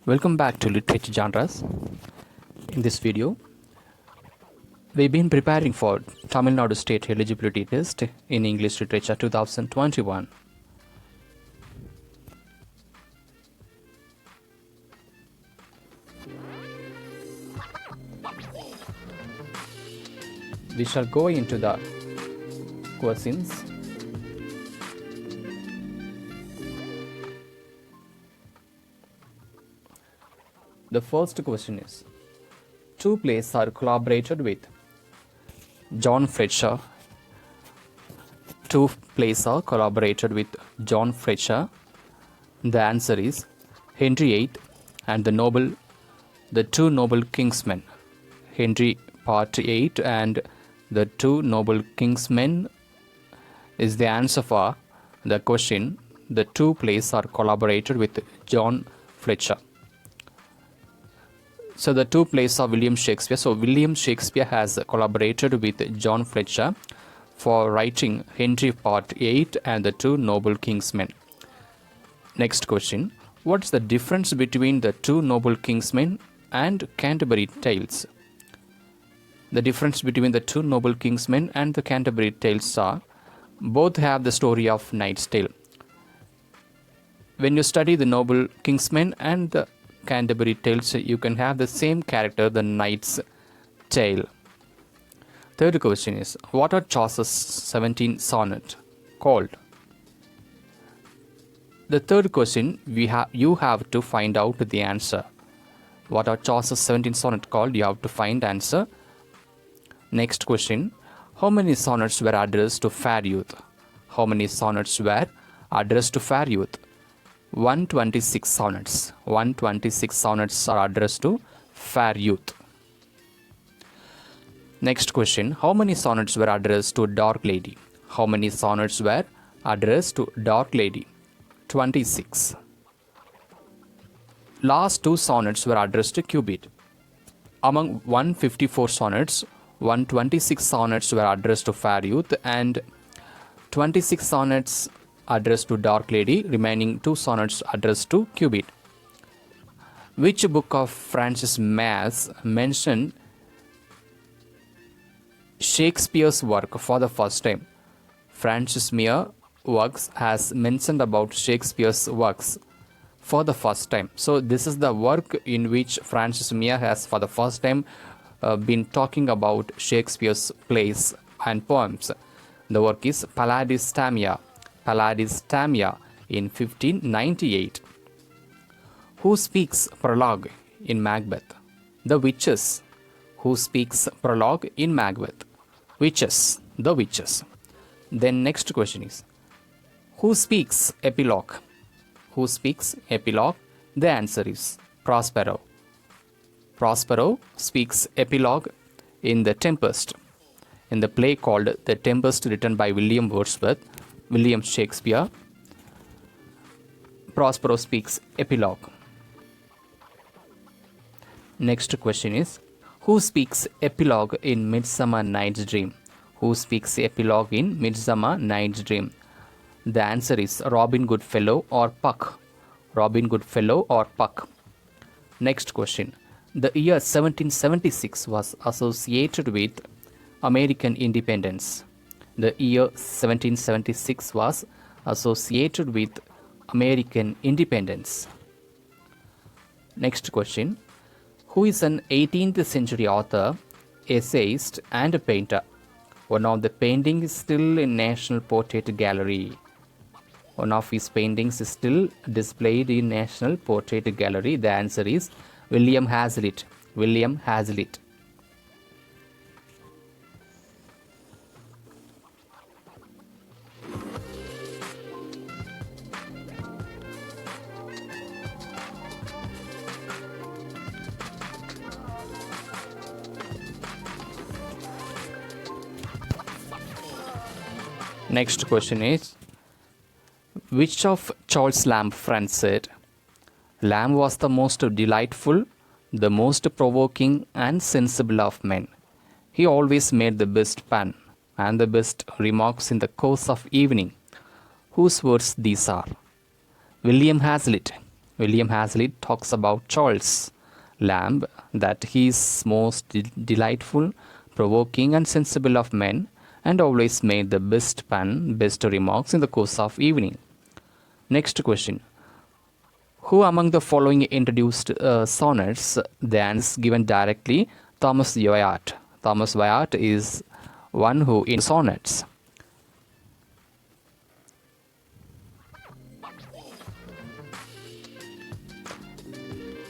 Welcome back to Literature Genres. In this video, we've been preparing for Tamil Nadu State Eligibility Test in English Literature 2021. We shall go into the questions. The first question is, two plays are collaborated with John Fletcher. Two plays are collaborated with John Fletcher. The answer is Henry VIII and the Two Noble Kingsmen. Henry Part 8 and the Two Noble Kingsmen is the answer for the question. The two plays are collaborated with John Fletcher. So the two plays of William Shakespeare. So William Shakespeare has collaborated with John Fletcher for writing Henry Part 8 and the Two Noble Kingsmen. Next question. What is the difference between the Two Noble Kingsmen and Canterbury Tales? The difference between the Two Noble Kingsmen and the Canterbury Tales are both have the story of Knight's Tale. When you study the Noble Kingsmen and the Canterbury Tales, you can have the same character, the Knight's Tale. Third question is, what are Chaucer's 17 sonnet called? The third question, you have to find out the answer. What are Chaucer's 17 sonnet called? You have to find answer. Next question, how many sonnets were addressed to fair youth? How many sonnets were addressed to fair youth? 126 sonnets. 126 sonnets are addressed to fair youth. Next question, how many sonnets were addressed to dark lady? How many sonnets were addressed to dark lady? 26. Last two sonnets were addressed to Cupid. Among 154 sonnets, 126 sonnets were addressed to fair youth and 26 sonnets addressed to dark lady, remaining two sonnets addressed to Cupid. Which book of Francis Mayes mentioned Shakespeare's work for the first time? Francis Mayes works has mentioned about Shakespeare's works for the first time. So this is the work in which Francis Mayes has for the first time been talking about Shakespeare's plays and poems. The work is Pallady's Tamia in 1598. Who speaks prologue in Macbeth? The witches. Who speaks prologue in Macbeth? Witches. The witches. Then next question is, who speaks epilogue? Who speaks epilogue? The answer is Prospero. Prospero speaks epilogue in The Tempest, in the play called The Tempest, written by William Shakespeare. Prospero speaks epilogue. Next question is, who speaks epilogue in Midsummer Night's Dream? Who speaks epilogue in Midsummer Night's Dream? The answer is Robin Goodfellow or Puck. Robin Goodfellow or Puck. Next question. The year 1776 was associated with American independence. The year 1776 was associated with American independence. Next question. Who is an 18th century author, essayist and a painter? One of the paintings is still in National Portrait Gallery. One of his paintings is still displayed in National Portrait Gallery. The answer is William Hazlitt. William Hazlitt. Next question is, which of Charles Lamb's friends said, Lamb was the most delightful, the most provoking and sensible of men. He always made the best pun and the best remarks in the course of evening. Whose words these are? William Hazlitt. William Hazlitt talks about Charles Lamb that he is most delightful, provoking, and sensible of men, and always made the best remarks in the course of evening. Next question. Who among the following introduced sonnets? The answer is given directly. Thomas Wyatt. Thomas Wyatt is one who in sonnets.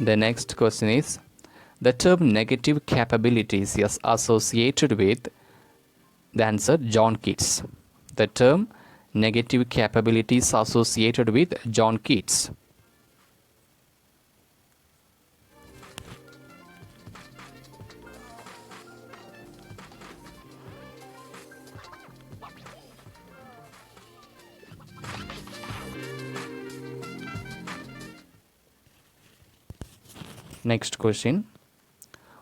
The next question is, the term negative capabilities is associated with, the answer, John Keats. The term negative capabilities associated with John Keats. Next question.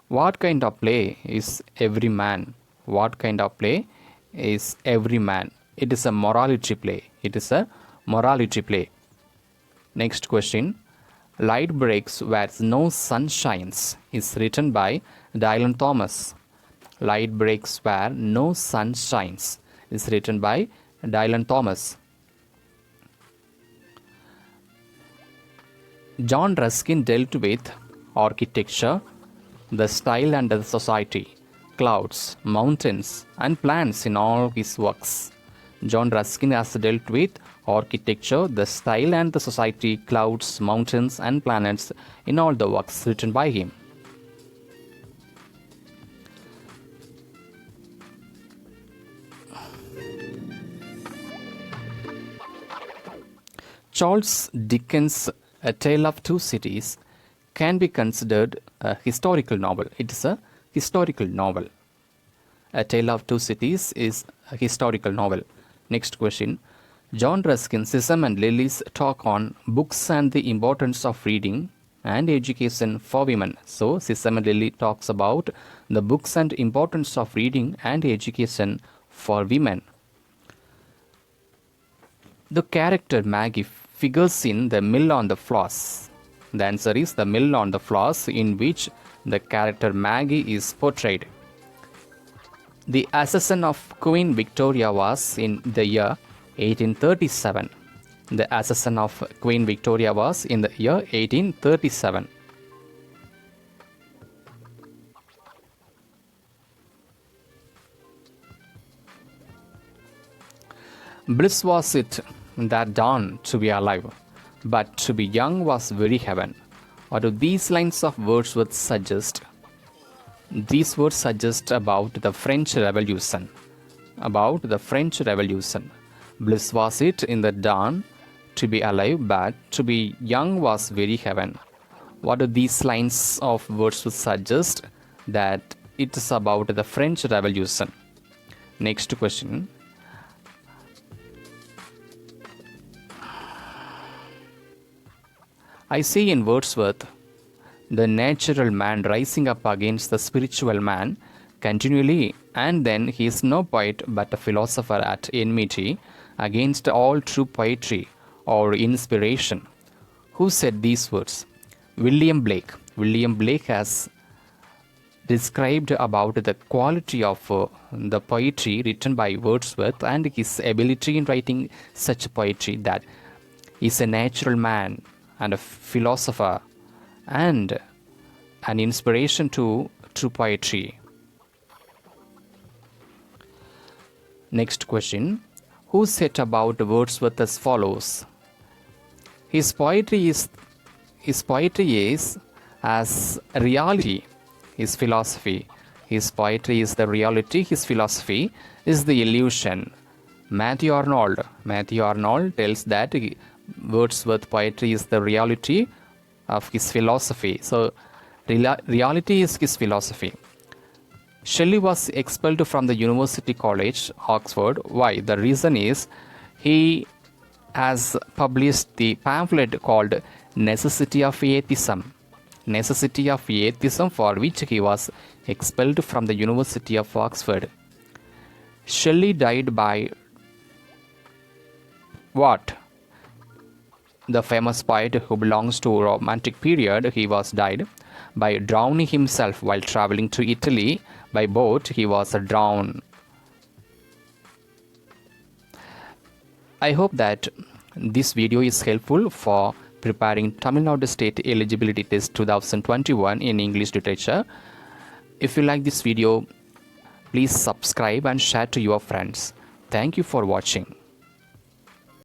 What kind of play is every man? What kind of play is every man? It is a morality play. It is a morality play. Next question. Light breaks where no sun shines is written by Dylan Thomas. Light breaks where no sun shines is written by Dylan Thomas. John Ruskin dealt with architecture, the style and the society, clouds, mountains, and plants in all his works. John Ruskin has dealt with architecture, the style and the society, clouds, mountains, and planets in all the works written by him. Charles Dickens' A Tale of Two Cities can be considered a historical novel. It is a historical novel. A Tale of Two Cities is a historical novel. Next question. John Ruskin's Sesame and Lily's talk on books and the importance of reading and education for women. So, Sesame and Lily talks about the books and importance of reading and education for women. The character Maggie figures in The Mill on the Floss. The answer is The Mill on the Floss, in which the character Maggie is portrayed. The accession of Queen Victoria was in the year 1837. The accession of Queen Victoria was in the year 1837. Bliss was it that dawn to be alive, but to be young was very heaven. What do these lines of Wordsworth suggest? These words suggest about the French Revolution. About the French Revolution. Bliss was it in the dawn to be alive, but to be young was very heaven. What do these lines of Wordsworth suggest? That it is about the French Revolution. Next question. I see in Wordsworth the natural man rising up against the spiritual man continually, and then he is no poet but a philosopher at enmity against all true poetry or inspiration. Who said these words? William Blake. William Blake has described about the quality of the poetry written by Wordsworth and his ability in writing such poetry, that he is a natural man and a philosopher and an inspiration to true poetry. Next question. Who set about Wordsworth as follows? His poetry is as reality, his philosophy. His poetry is the reality, his philosophy is the illusion. Matthew Arnold tells that Wordsworth poetry is the reality of his philosophy. So, reality is his philosophy. Shelley was expelled from the University College, Oxford. Why? The reason is he has published the pamphlet called Necessity of Atheism. Necessity of Atheism, for which he was expelled from the University of Oxford. Shelley died by what? The famous poet who belongs to Romantic period, he was died by drowning himself while traveling to Italy by boat. He was drowned. I hope that this video is helpful for preparing Tamil Nadu State Eligibility Test 2021 in English Literature. If you like this video, please subscribe and share to your friends. Thank you for watching.